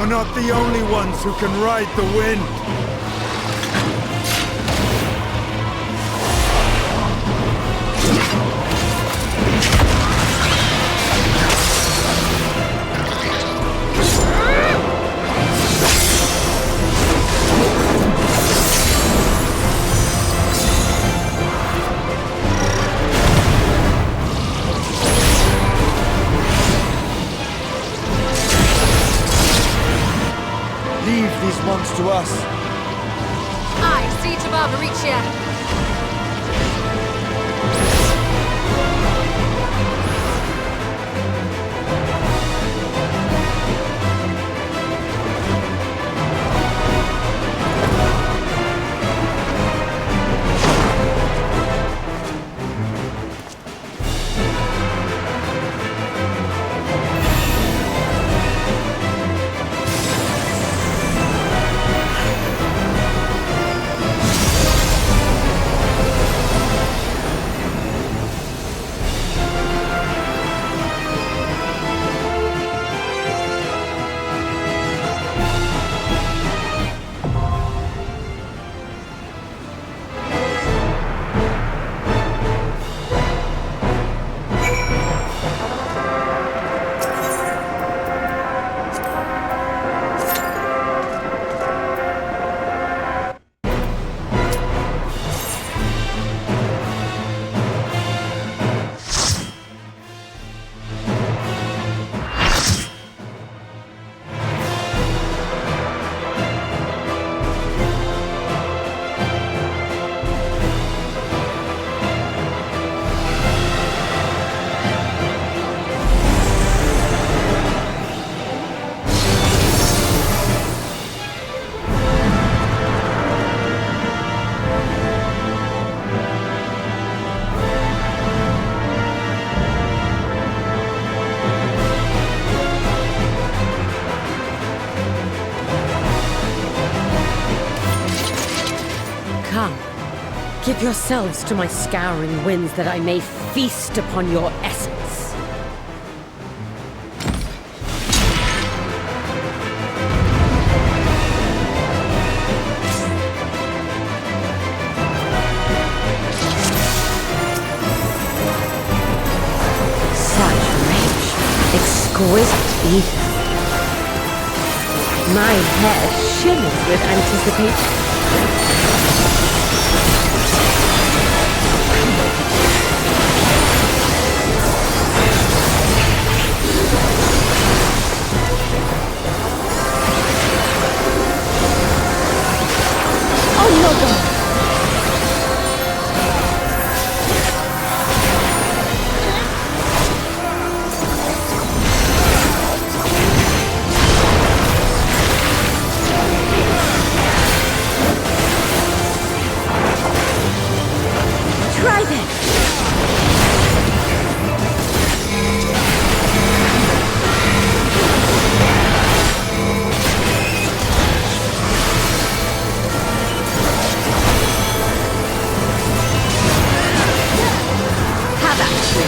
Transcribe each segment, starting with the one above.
You're not the only ones who can ride the wind. Leave these ones to us. I see to Barbariccia. Come, give yourselves to my scouring winds that I may feast upon your essence. Such rich, exquisite ether. My hair shimmers with anticipation. Oh no, God! Try this! Have at you!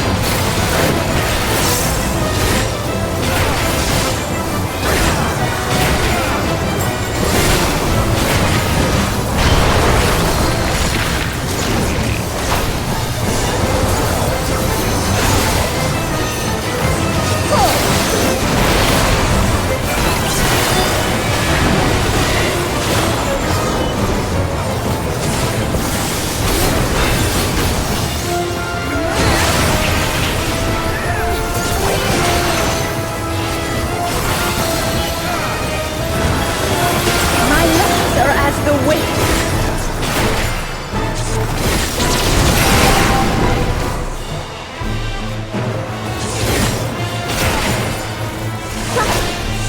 The wind.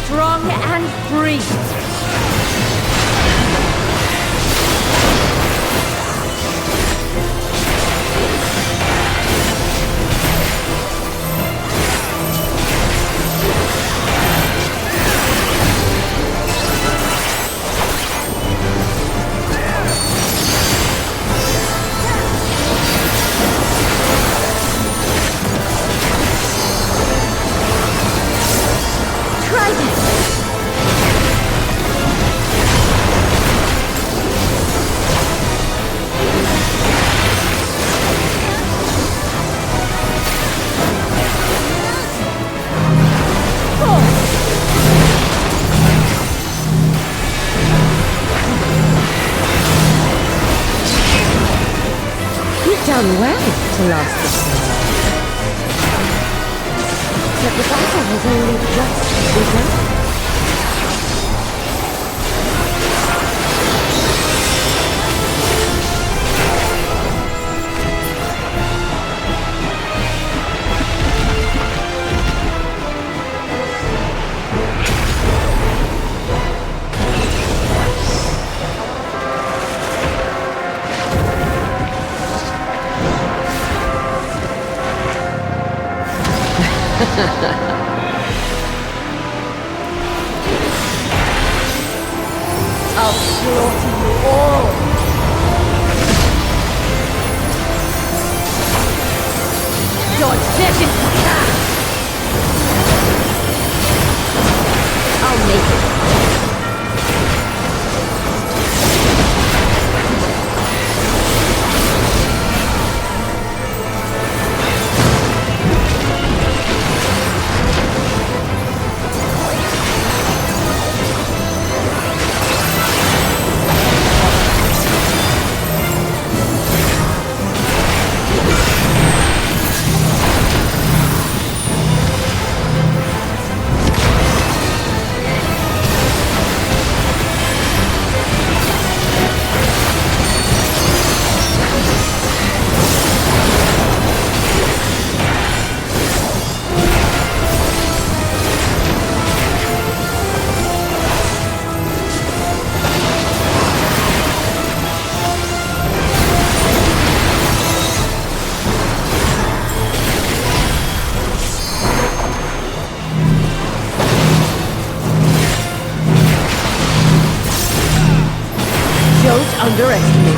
Strong and free. Try this! to last this long. But the battle has only just begun. I'll slaughter you all! Dodge dead in I'll make it. Don't underestimate me.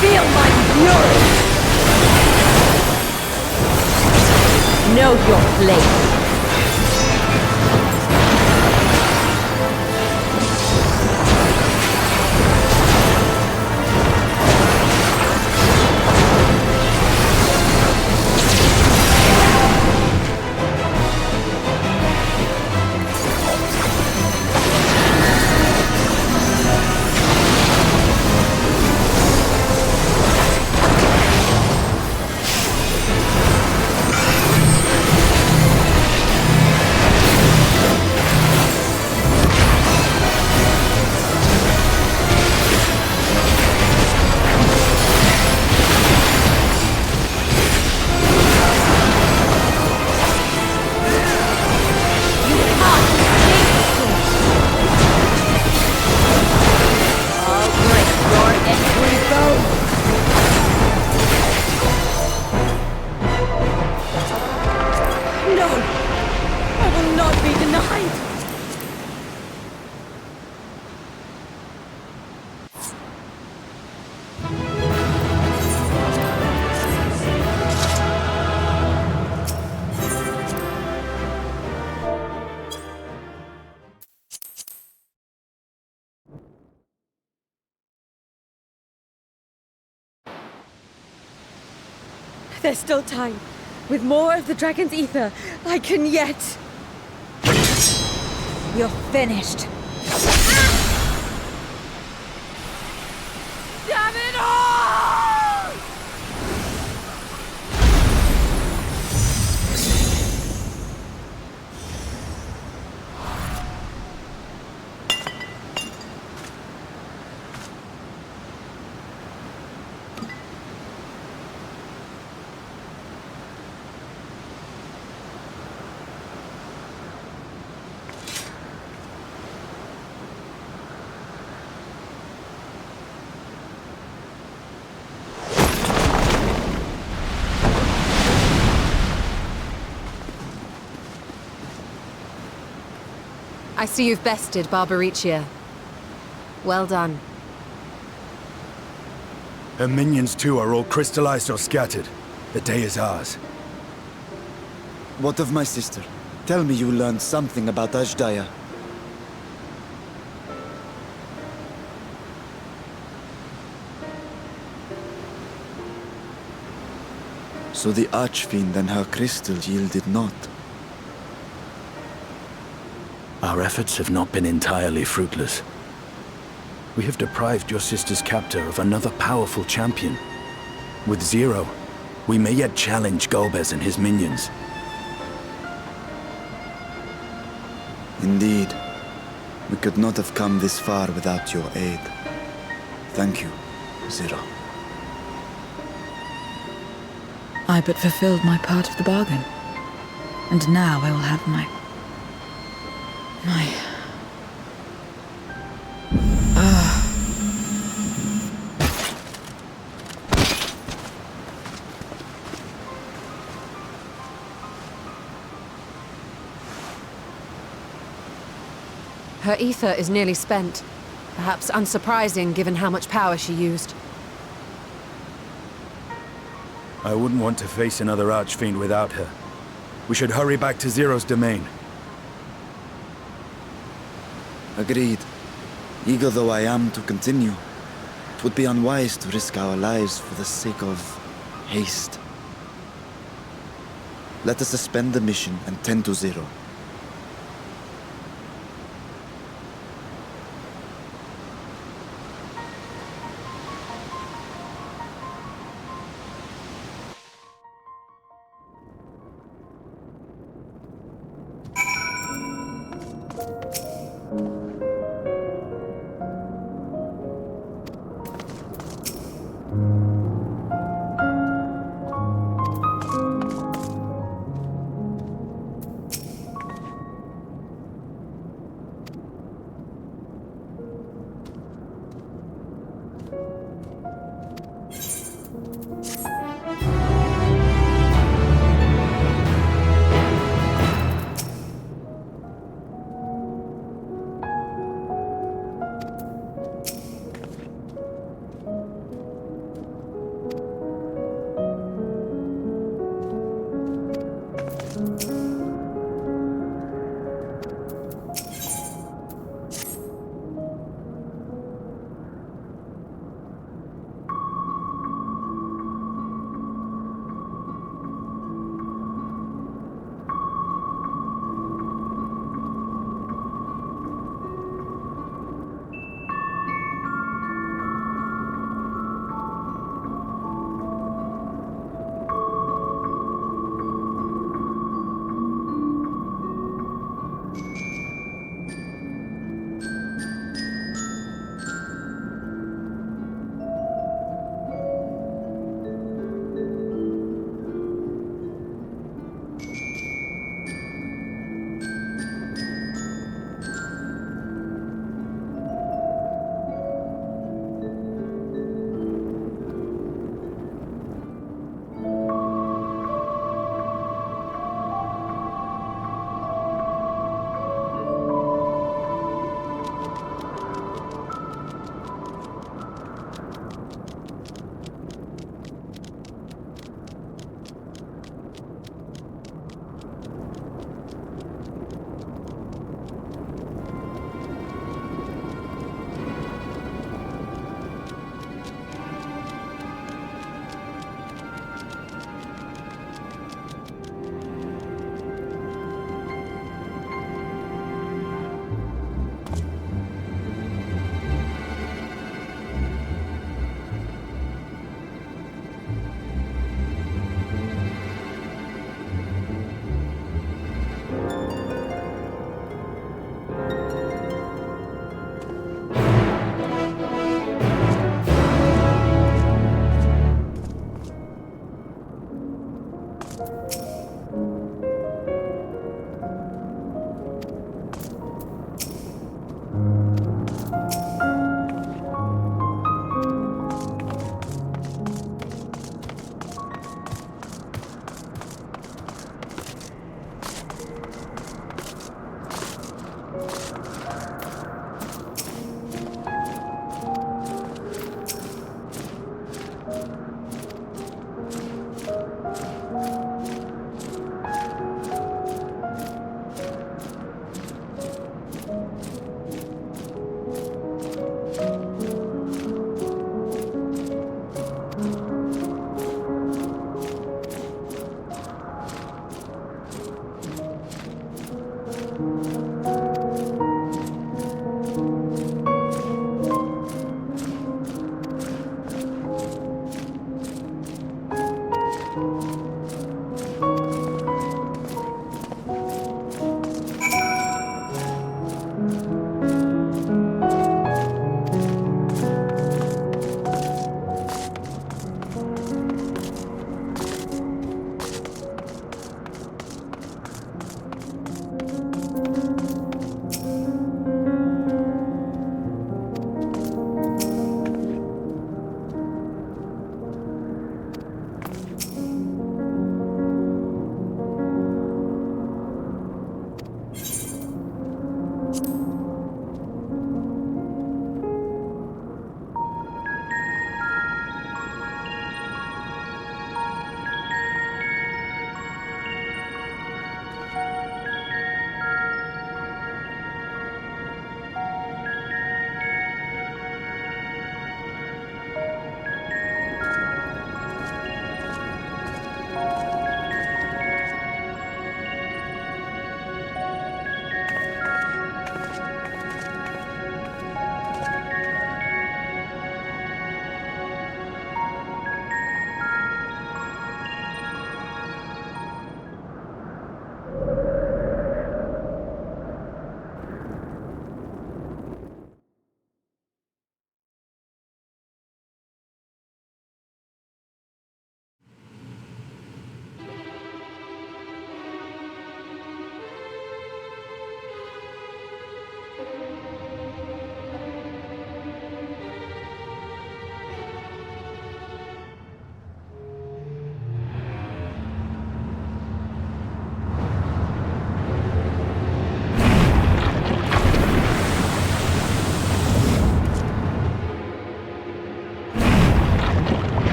Feel my fury! Know your place. There's still time. With more of the dragon's ether, I can yet... You're finished. Damn it all! I see you've bested Barbariccia. Well done. Her minions too are all crystallized or scattered. The day is ours. What of my sister? Tell me you learned something about Ajdaya. So the Archfiend and her crystal yielded not. Our efforts have not been entirely fruitless. We have deprived your sister's captor of another powerful champion. With Zero, we may yet challenge Golbez and his minions. Indeed. We could not have come this far without your aid. Thank you, Zero. I but fulfilled my part of the bargain. And now I will have my... Her ether is nearly spent. Perhaps unsurprising given how much power she used. I wouldn't want to face another Archfiend without her. We should hurry back to Zero's domain. Agreed. Eager though I am to continue, it would be unwise to risk our lives for the sake of haste. Let us suspend the mission and tend to Zero.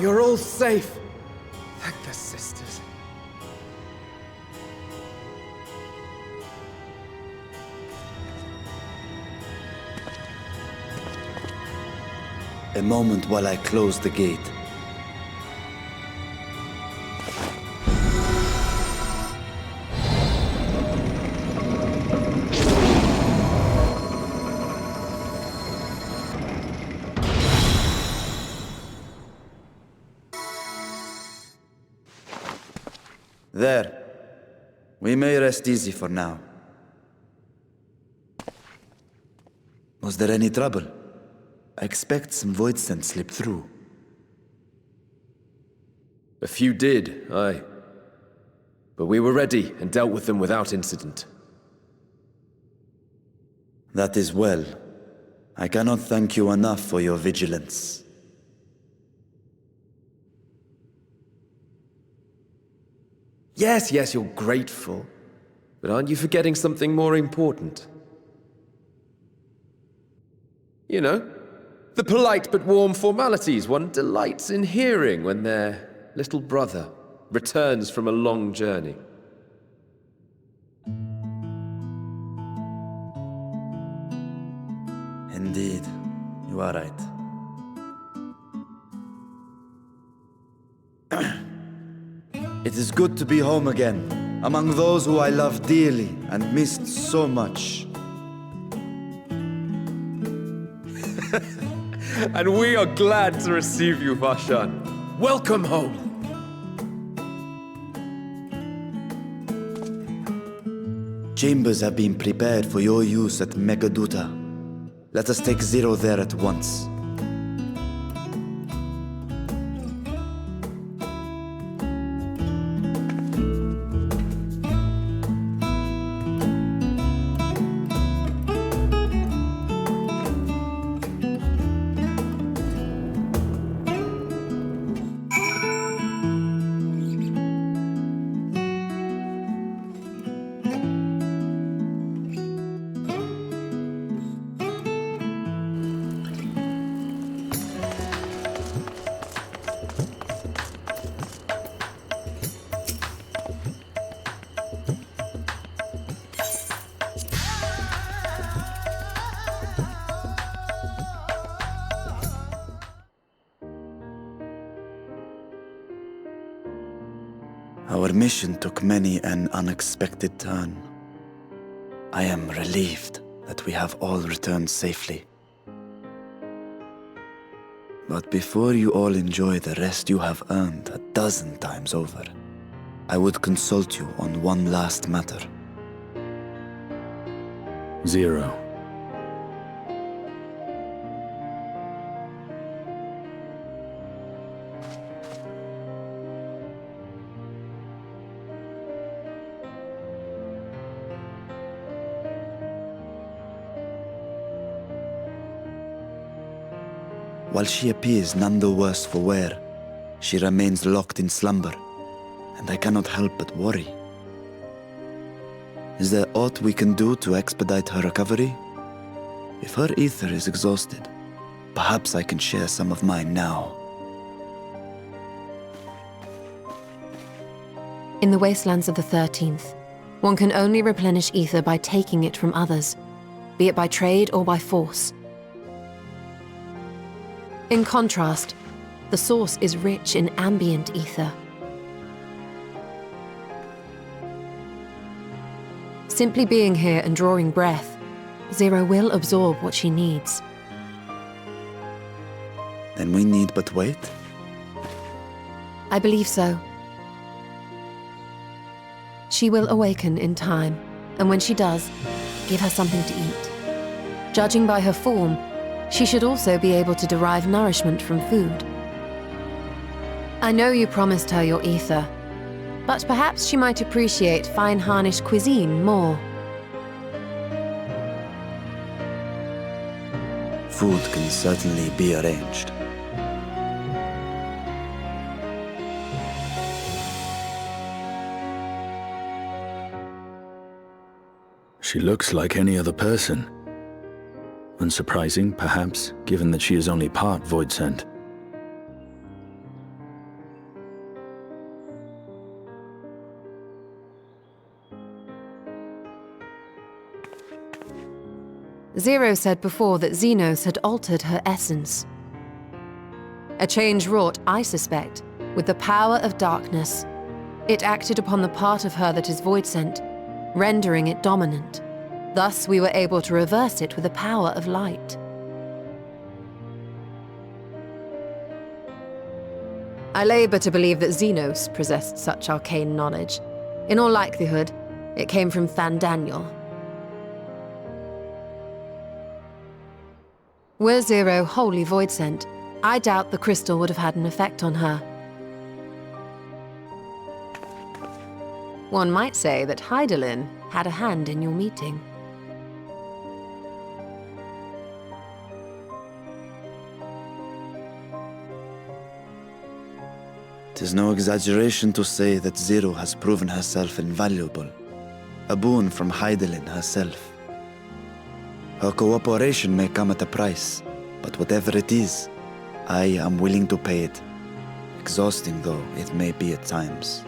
you're all safe. Thank the sisters. A moment while I close the gate. There. We may rest easy for now. Was there any trouble? I expect some void scent slipped through. A few did, aye. But we were ready and dealt with them without incident. That is well. I cannot thank you enough for your vigilance. Yes, you're grateful. But aren't you forgetting something more important? You know, the polite but warm formalities one delights in hearing when their little brother returns from a long journey. Indeed, you are right. It is good to be home again, among those who I love dearly and missed so much. And we are glad to receive you, Vashan. Welcome home. Chambers have been prepared for your use at Megaduta. Let us take Zero there at once. Our mission took many an unexpected turn. I am relieved that we have all returned safely. But before you all enjoy the rest you have earned 12 times over, I would consult you on one last matter. Zero. While she appears none the worse for wear, she remains locked in slumber, and I cannot help but worry. Is there aught we can do to expedite her recovery? If her ether is exhausted, perhaps I can share some of mine now. In the wastelands of the 13th, one can only replenish ether by taking it from others, be it by trade or by force. In contrast, the source is rich in ambient ether. Simply being here and drawing breath, Zero will absorb what she needs. Then we need but wait? I believe so. She will awaken in time, and when she does, give her something to eat. Judging by her form, she should also be able to derive nourishment from food. I know you promised her your ether, but perhaps she might appreciate fine Harnish cuisine more. Food can certainly be arranged. She looks like any other person. Unsurprising, perhaps, given that she is only part void scent. Zero said before that Xenos had altered her essence. A change wrought, I suspect, with the power of darkness. It acted upon the part of her that is void-sent, rendering it dominant. Thus we were able to reverse it with the power of light. I labor to believe that Xenos possessed such arcane knowledge. In all likelihood, it came from Thandaniel. Were Zero wholly void-sent, I doubt the crystal would have had an effect on her. One might say that Hydaelyn had a hand in your meeting. 'Tis no exaggeration to say that Zero has proven herself invaluable. A boon from Hydaelyn herself. Her cooperation may come at a price, but whatever it is, I am willing to pay it. Exhausting though it may be at times.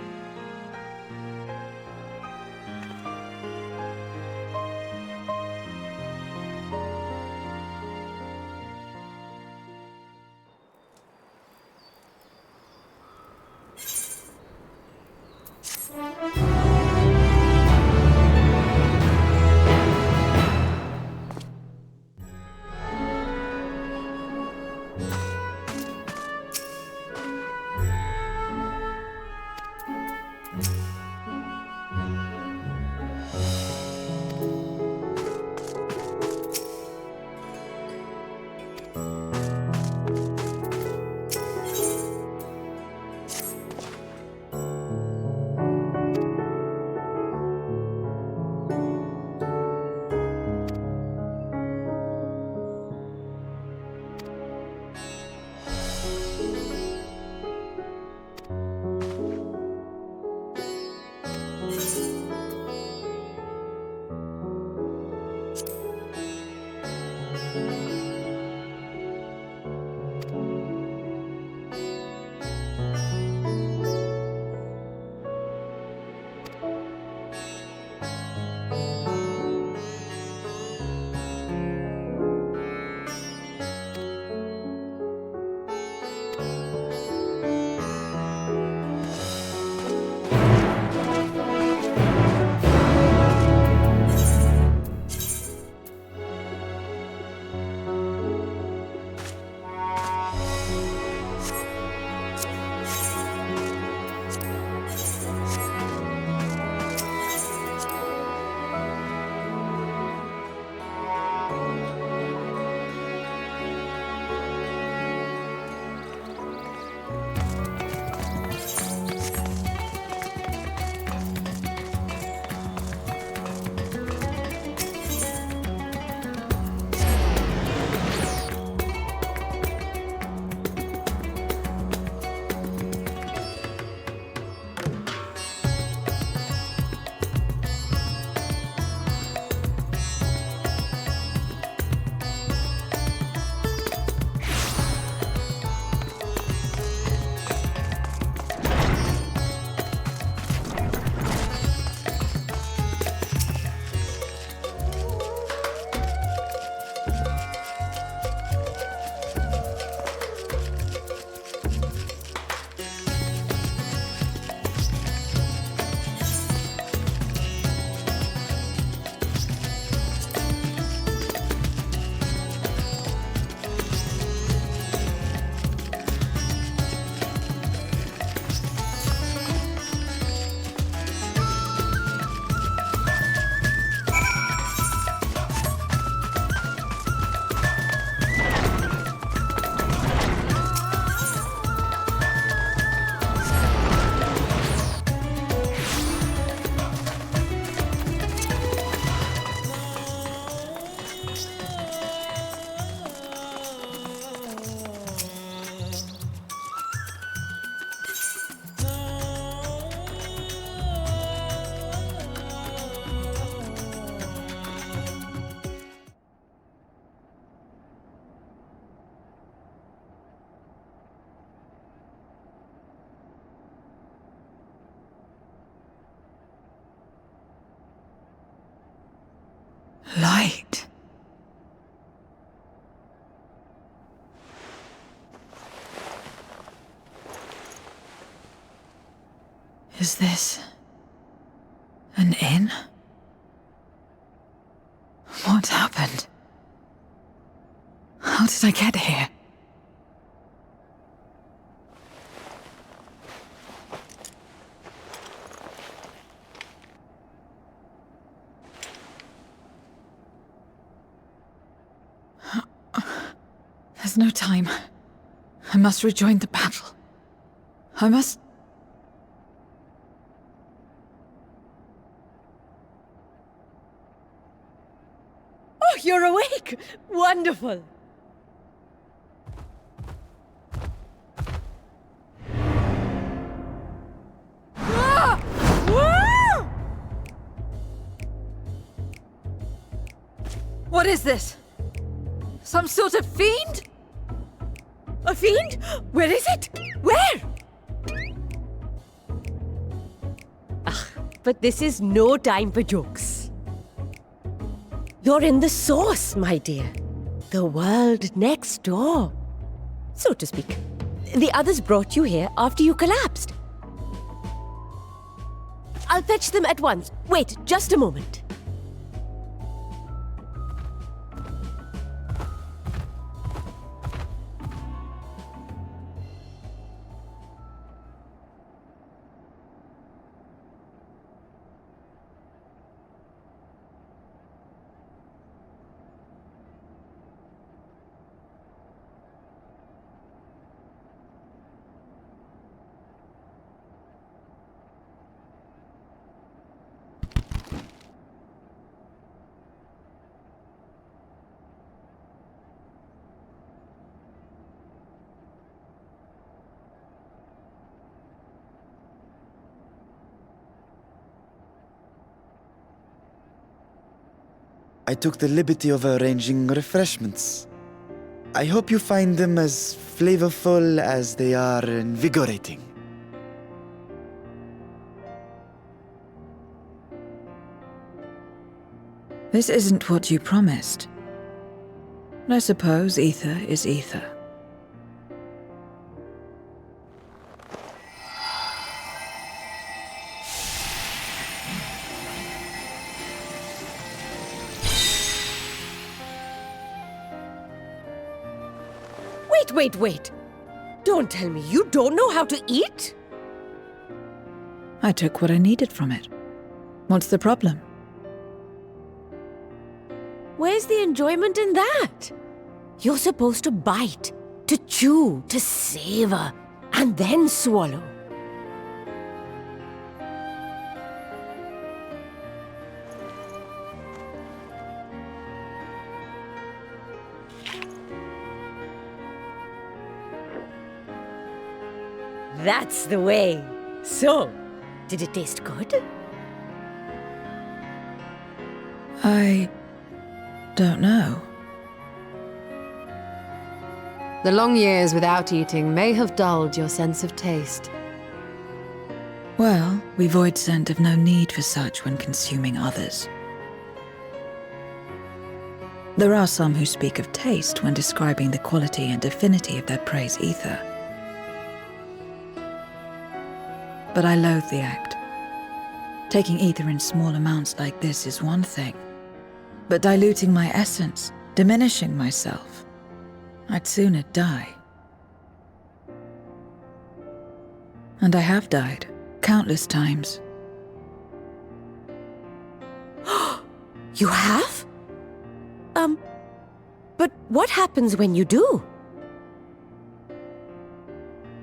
Light. Is this an inn? What happened? How did I get here? There's no time. I must rejoin the battle. I must... Oh, you're awake! Wonderful! Ah! Ah! What is this? Some sort of fiend? A fiend? Where is it? Where? But this is no time for jokes. You're in the source, my dear. The world next door, so to speak. The others brought you here after you collapsed. I'll fetch them at once. Wait, just a moment. I took the liberty of arranging refreshments. I hope you find them as flavorful as they are invigorating. This isn't what you promised. I suppose ether is ether. Wait. Don't tell me you don't know how to eat? I took what I needed from it. What's the problem? Where's the enjoyment in that? You're supposed to bite, to chew, to savor, and then swallow. That's the way. So, did it taste good? I don't know. The long years without eating may have dulled your sense of taste. Well, we void scent have no need for such when consuming others. There are some who speak of taste when describing the quality and affinity of their prey's ether. But I loathe the act. Taking ether in small amounts like this is one thing, but diluting my essence, diminishing myself, I'd sooner die. And I have died, countless times. You have? But what happens when you do?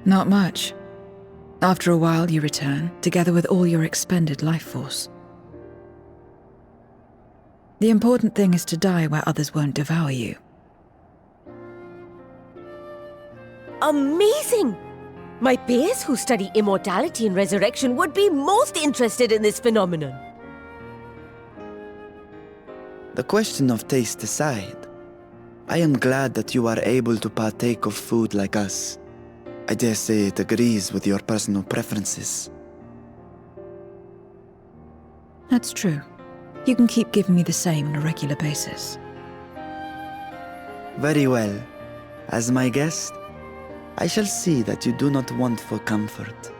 Not much. After a while, you return, together with all your expended life force. The important thing is to die where others won't devour you. Amazing! My peers who study immortality and resurrection would be most interested in this phenomenon. The question of taste aside, I am glad that you are able to partake of food like us. I dare say it agrees with your personal preferences. That's true. You can keep giving me the same on a regular basis. Very well. As my guest, I shall see that you do not want for comfort.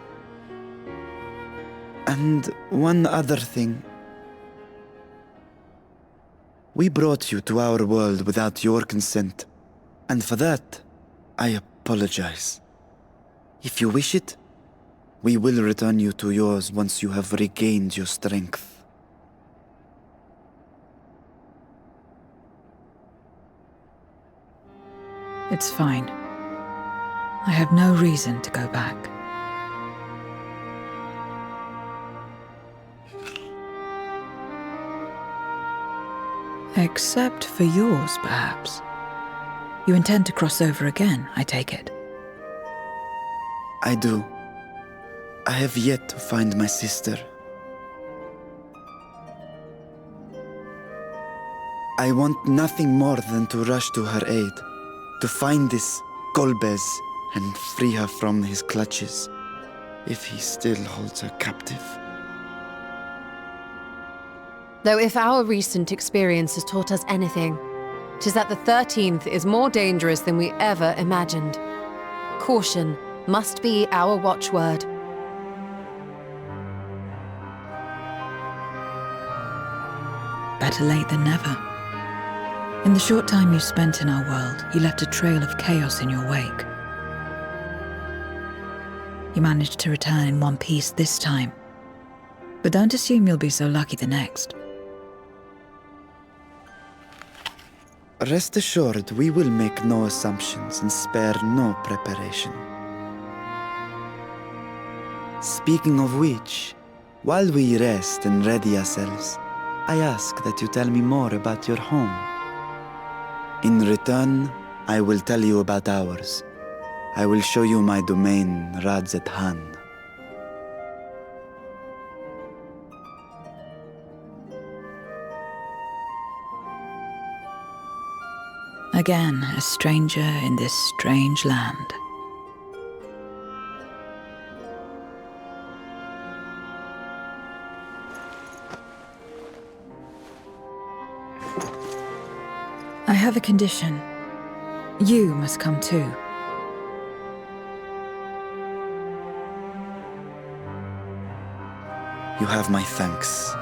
And one other thing. We brought you to our world without your consent, and for that, I apologize. If you wish it, we will return you to yours once you have regained your strength. It's fine. I have no reason to go back. Except for yours, perhaps. You intend to cross over again, I take it. I do. I have yet to find my sister. I want nothing more than to rush to her aid, to find this Golbez and free her from his clutches, if he still holds her captive. Though if our recent experience has taught us anything, 'tis that the 13th is more dangerous than we ever imagined. Caution must be our watchword. Better late than never. In the short time you spent in our world, you left a trail of chaos in your wake. You managed to return in one piece this time, but don't assume you'll be so lucky the next. Rest assured, we will make no assumptions and spare no preparation. Speaking of which, while we rest and ready ourselves, I ask that you tell me more about your home. In return, I will tell you about ours. I will show you my domain, Radz-At-Han. Again, a stranger in this strange land. I have a condition. You must come too. You have my thanks.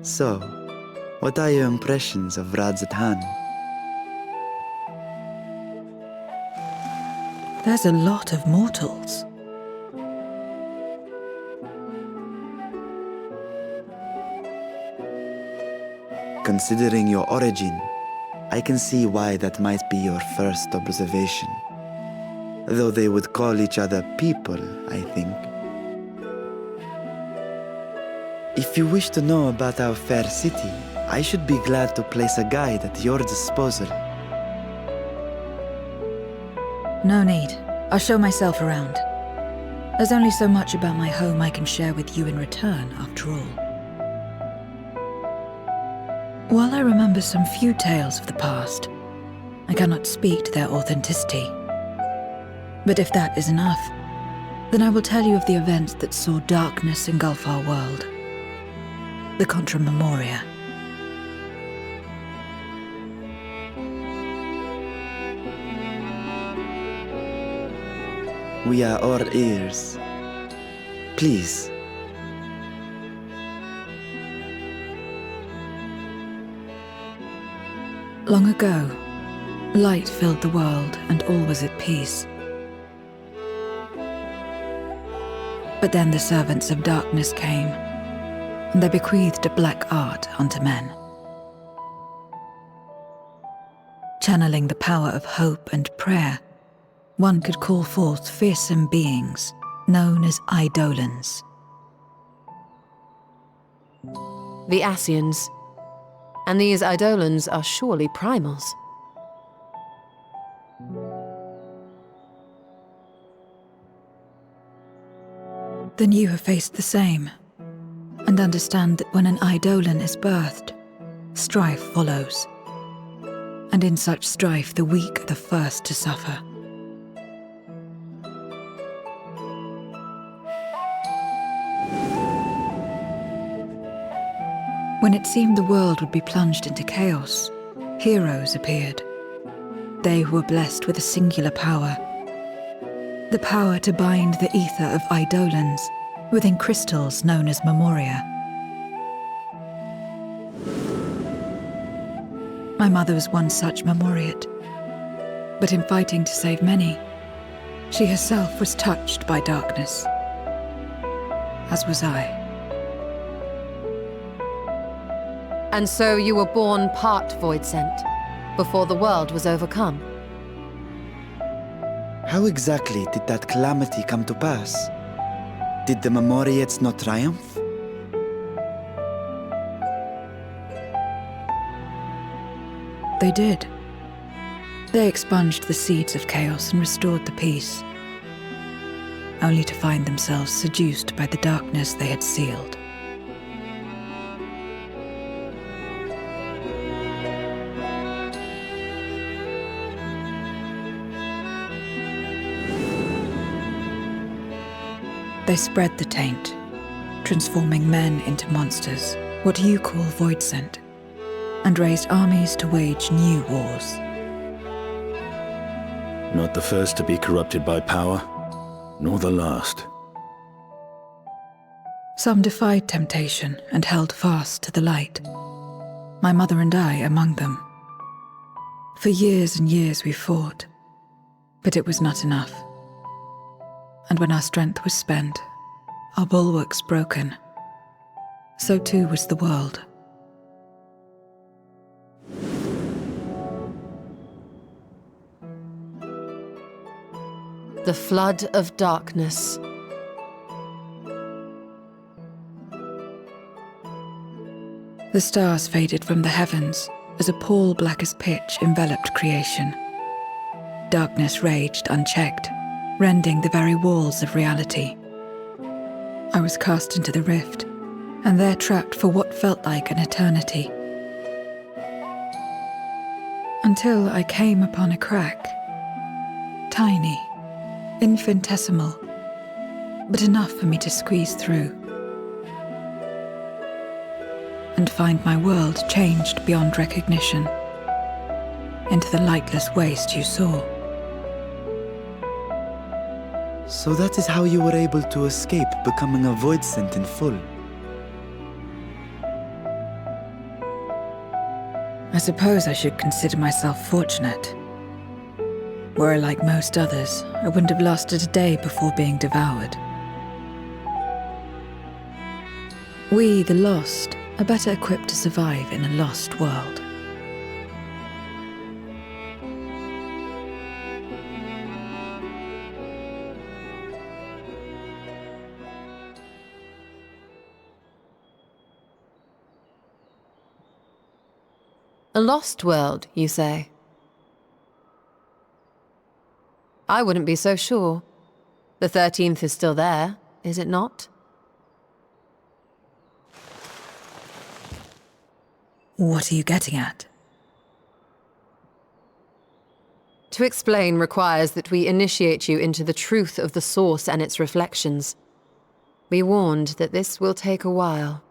So, what are your impressions of Radz-At-Han? There's a lot of mortals. Considering your origin, I can see why that might be your first observation. Though they would call each other people, I think. If you wish to know about our fair city, I should be glad to place a guide at your disposal. No need. I'll show myself around. There's only so much about my home I can share with you in return, after all. While I remember some few tales of the past, I cannot speak to their authenticity. But if that is enough, then I will tell you of the events that saw darkness engulf our world. The Contra Memoria. We are all ears. Please. Long ago, light filled the world and all was at peace. But then the servants of darkness came, and they bequeathed a black art unto men. Channeling the power of hope and prayer, one could call forth fearsome beings known as Eidolons. The Ascians. And these Eidolons are surely primals. Then you have faced the same, and understand that when an Eidolon is birthed, strife follows. And in such strife, the weak are the first to suffer. When it seemed the world would be plunged into chaos, heroes appeared. They who were blessed with a singular power. The power to bind the ether of Eidolons within crystals known as Memoria. My mother was one such Memoriate. But in fighting to save many, she herself was touched by darkness. As was I. And so you were born part Voidsent, before the world was overcome. How exactly did that calamity come to pass? Did the Memoriates not triumph? They did. They expunged the seeds of chaos and restored the peace, only to find themselves seduced by the darkness they had sealed. They spread the taint, transforming men into monsters, what you call Voidsent, and raised armies to wage new wars. Not the first to be corrupted by power, nor the last. Some defied temptation and held fast to the light. My mother and I among them. For years and years we fought, but it was not enough. And when our strength was spent, our bulwarks broken, so too was the world. The flood of darkness. The stars faded from the heavens as a pall black as pitch enveloped creation. Darkness raged unchecked, rending the very walls of reality. I was cast into the rift, and there trapped for what felt like an eternity. Until I came upon a crack. Tiny, infinitesimal, but enough for me to squeeze through. And find my world changed beyond recognition, into the lightless waste you saw. So that is how you were able to escape becoming a Voidsent in full. I suppose I should consider myself fortunate. Were I like most others, I wouldn't have lasted a day before being devoured. We, the lost, are better equipped to survive in a lost world. A lost world, you say? I wouldn't be so sure. The 13th is still there, is it not? What are you getting at? To explain requires that we initiate you into the truth of the source and its reflections. Be warned that this will take a while.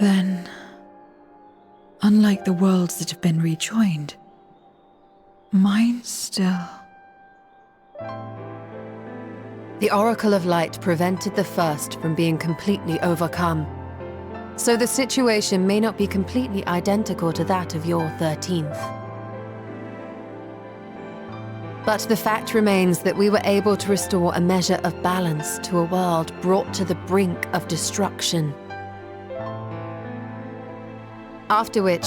Then, unlike the worlds that have been rejoined, mine still... The Oracle of Light prevented the first from being completely overcome. So the situation may not be completely identical to that of your 13th. But the fact remains that we were able to restore a measure of balance to a world brought to the brink of destruction. After which,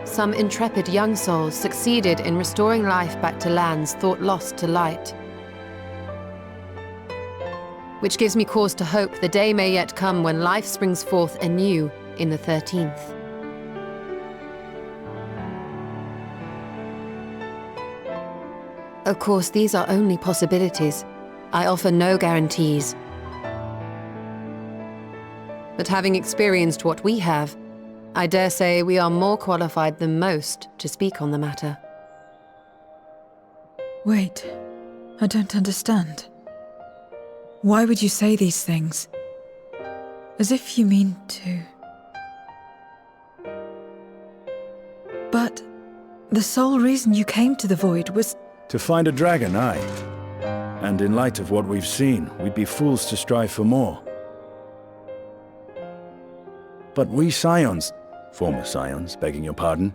some intrepid young souls succeeded in restoring life back to lands thought lost to light. Which gives me cause to hope the day may yet come when life springs forth anew in the 13th. Of course, these are only possibilities. I offer no guarantees. But having experienced what we have, I dare say we are more qualified than most to speak on the matter. Wait, I don't understand. Why would you say these things? As if you mean to... But the sole reason you came to the Void was... To find a dragon, aye. And in light of what we've seen, we'd be fools to strive for more. But we Scions, former Scions, begging your pardon,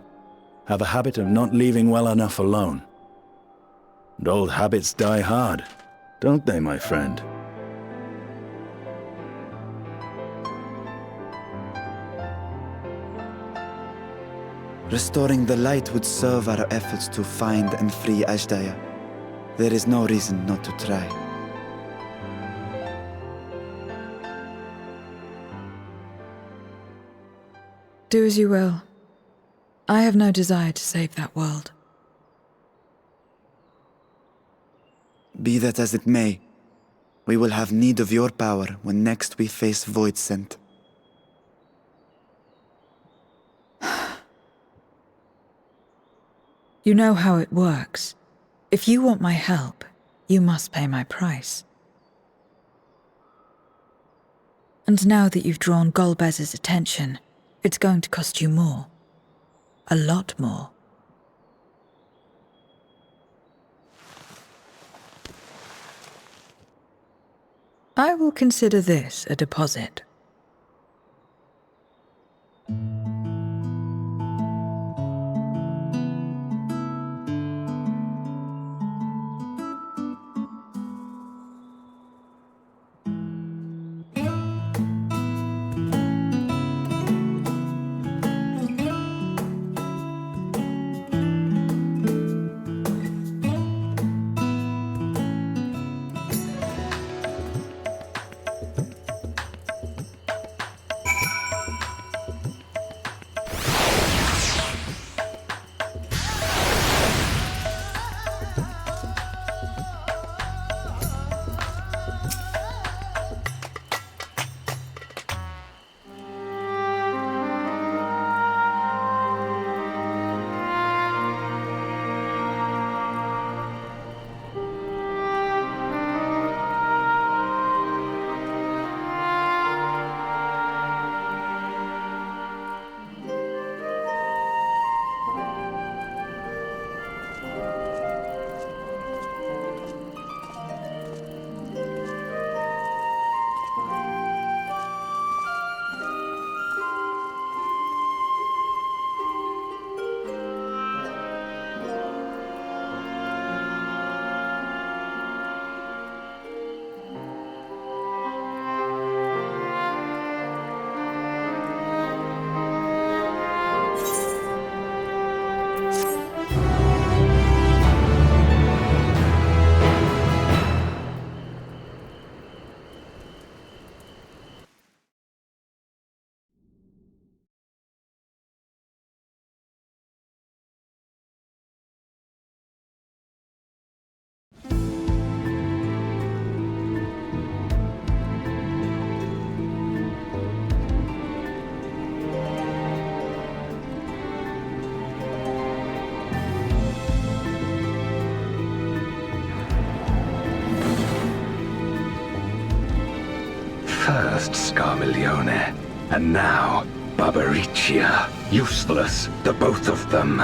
have a habit of not leaving well enough alone. And old habits die hard, don't they, my friend? Restoring the light would serve our efforts to find and free Ajdaya. There is no reason not to try. Do as you will. I have no desire to save that world. Be that as it may, we will have need of your power when next we face Void Scent. You know how it works. If you want my help, you must pay my price. And now that you've drawn Golbez's attention, it's going to cost you more. A lot more. I will consider this a deposit. Scarmiglione. And now, Barbariccia. Useless, the both of them.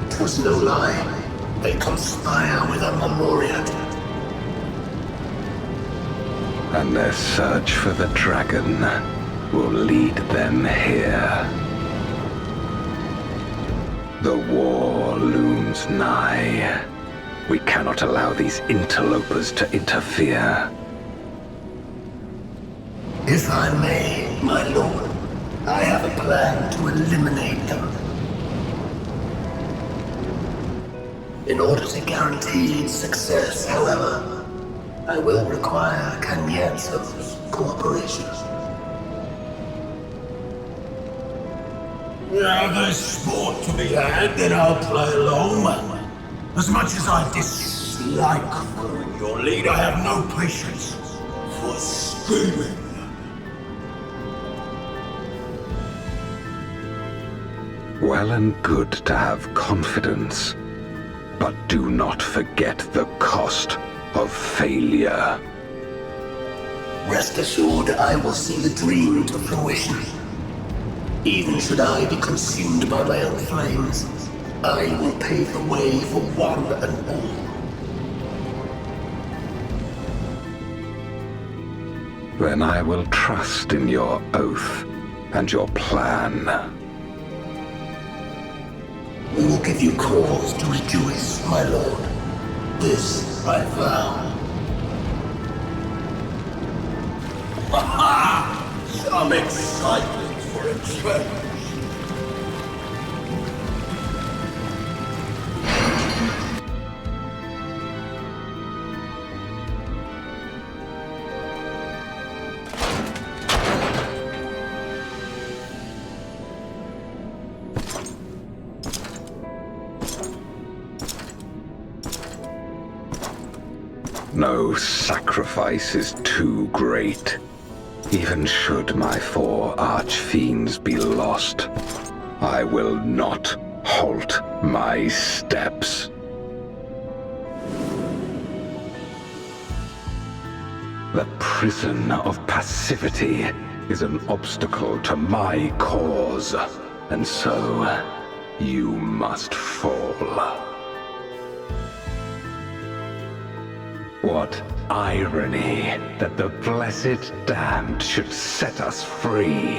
It was no lie. They conspire with a Memoriat. And their search for the dragon will lead them here. The war looms nigh. We cannot allow these interlopers to interfere. If I may, my lord, I have a plan to eliminate them. In order to guarantee success, however, I will require Cagnazzo's cooperation. Now there's sport to be had, then I'll play along. As much as I dislike following your lead, I have no patience for scheming. Well and good to have confidence, but do not forget the cost of failure. Rest assured, I will see the dream to fruition. Even should I be consumed by my own flames, I will pave the way for one and all. Then I will trust in your oath and your plan. We will give you cause to rejoice, my lord. This I vow. Aha! Some excitement for a change. No sacrifice is too great. Even should my 4 archfiends be lost, I will not halt my steps. The prison of passivity is an obstacle to my cause, and so you must fall. What irony that the blessed damned should set us free.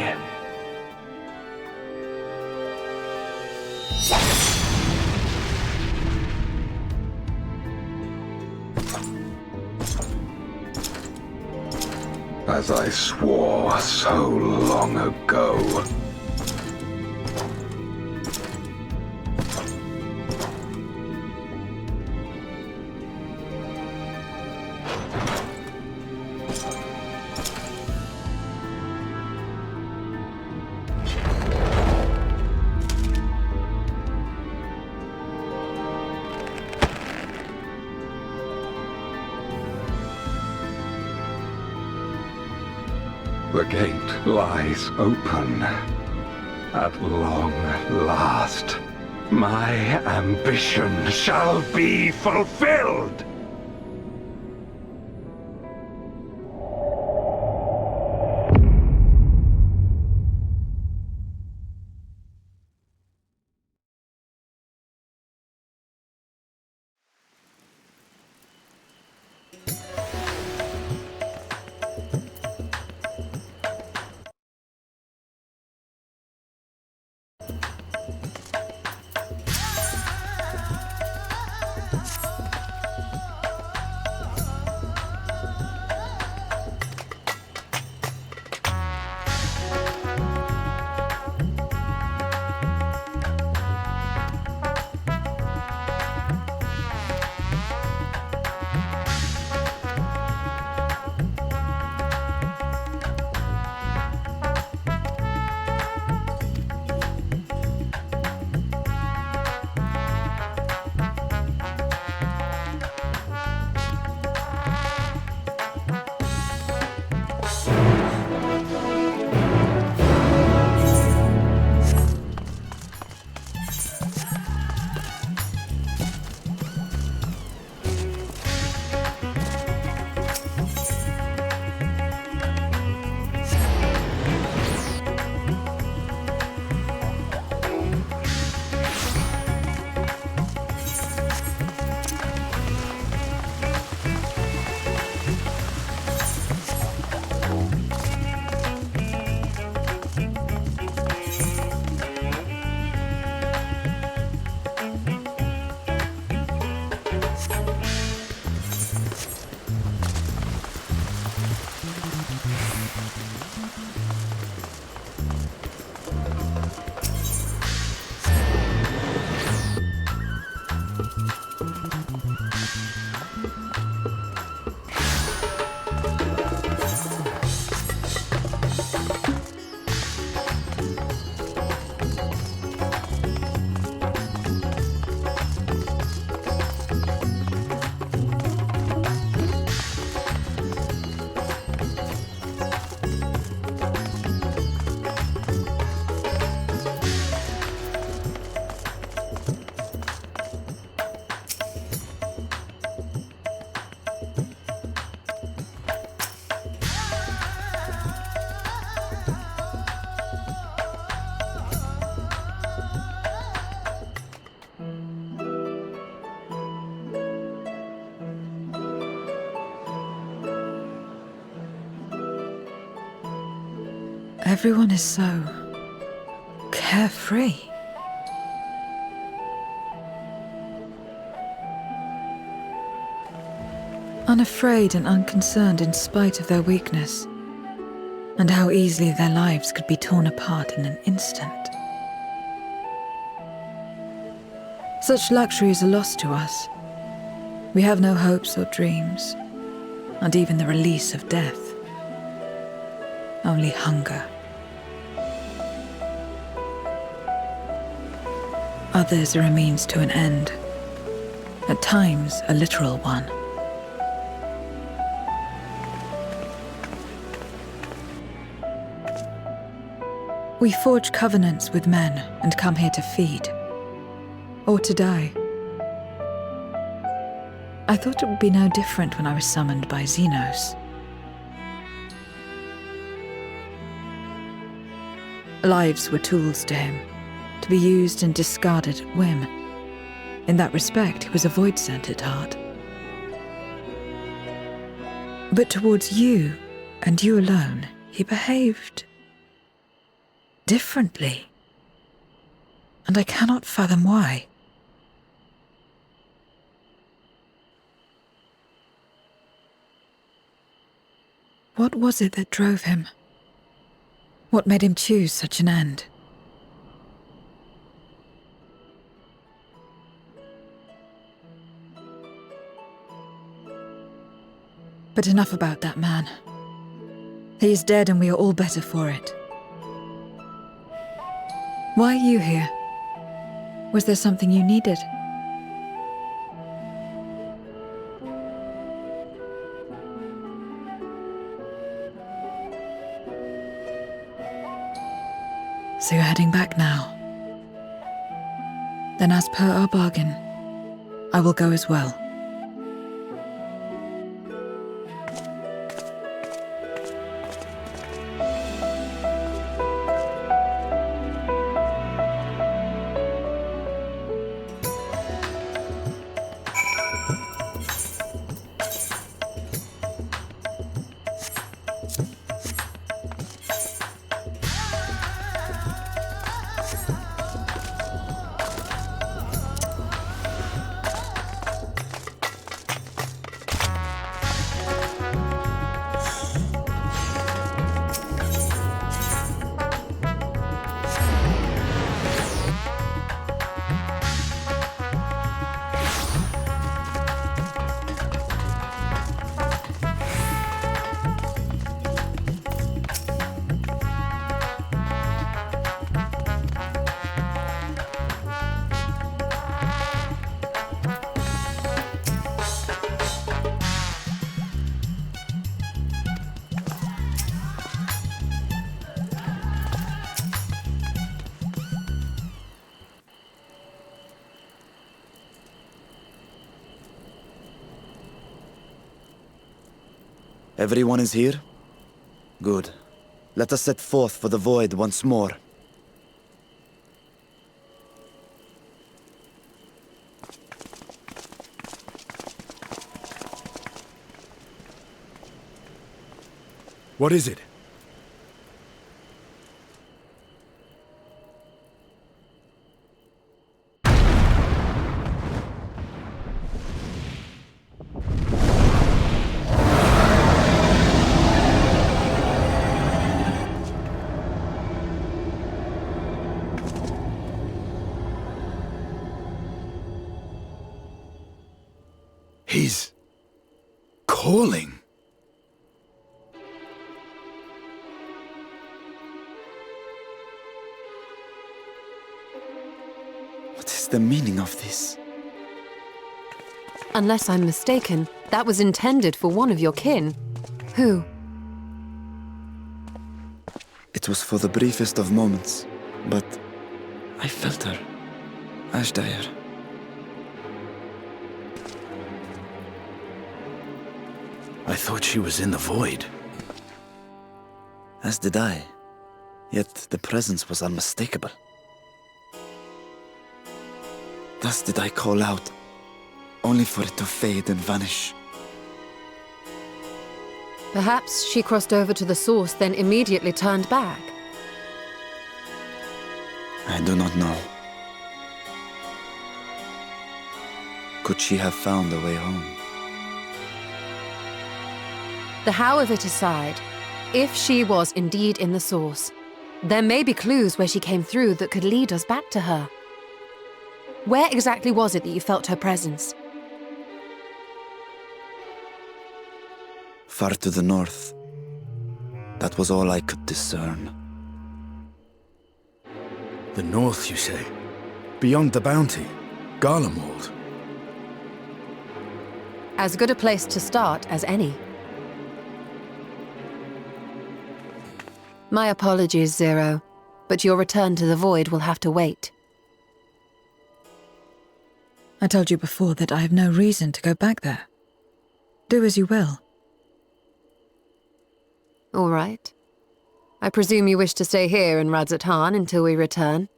As I swore so long ago. The gate lies open. At long last, my ambition shall be fulfilled! Everyone is so carefree. Unafraid and unconcerned in spite of their weakness, and how easily their lives could be torn apart in an instant. Such luxury is a loss to us. We have no hopes or dreams, not even the release of death. Only hunger. Others are a means to an end, at times a literal one. We forge covenants with men and come here to feed, or to die. I thought it would be no different when I was summoned by Xenos. Lives were tools to him, to be used and discarded at whim. In that respect, he was a void-sent at heart. But towards you, and you alone, he behaved differently. And I cannot fathom why. What was it that drove him? What made him choose such an end? But enough about that man. He is dead and we are all better for it. Why are you here? Was there something you needed? So you're heading back now? Then as per our bargain, I will go as well. Everyone is here? Good. Let us set forth for the void once more. What is it? He's calling. What is the meaning of this? Unless I'm mistaken, that was intended for one of your kin. Who? It was for the briefest of moments, but I felt her. Ashdire. I thought she was in the void. As did I. Yet the presence was unmistakable. Thus did I call out, only for it to fade and vanish. Perhaps she crossed over to the source, then immediately turned back. I do not know. Could she have found a way home? The how of it aside, if she was indeed in the source, there may be clues where she came through that could lead us back to her. Where exactly was it that you felt her presence? Far to the north. That was all I could discern. The north, you say? Beyond the bounty? Garlemald? As good a place to start as any. My apologies, Zero, but your return to the Void will have to wait. I told you before that I have no reason to go back there. Do as you will. All right. I presume you wish to stay here in Radz-At-Han until we return?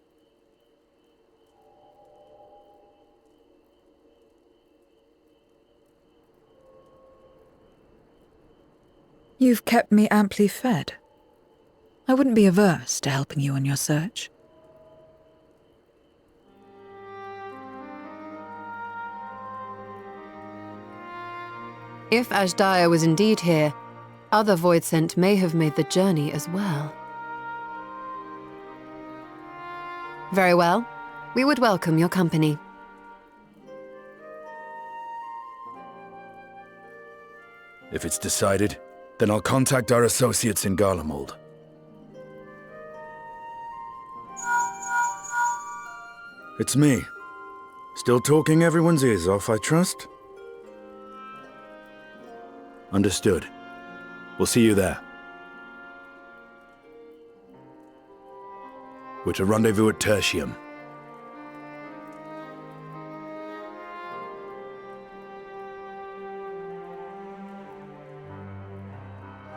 You've kept me amply fed. I wouldn't be averse to helping you on your search. If Ashdaya was indeed here, other Voidsent may have made the journey as well. Very well. We would welcome your company. If it's decided, then I'll contact our associates in Garlemald. It's me. Still talking everyone's ears off, I trust? Understood. We'll see you there. We're to rendezvous at Tertium.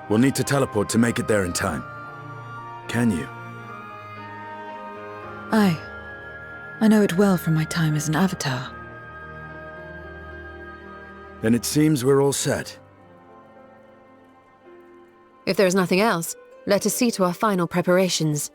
We'll need to teleport to make it there in time. Can you? Aye. I know it well from my time as an avatar. Then it seems we're all set. If there is nothing else, let us see to our final preparations.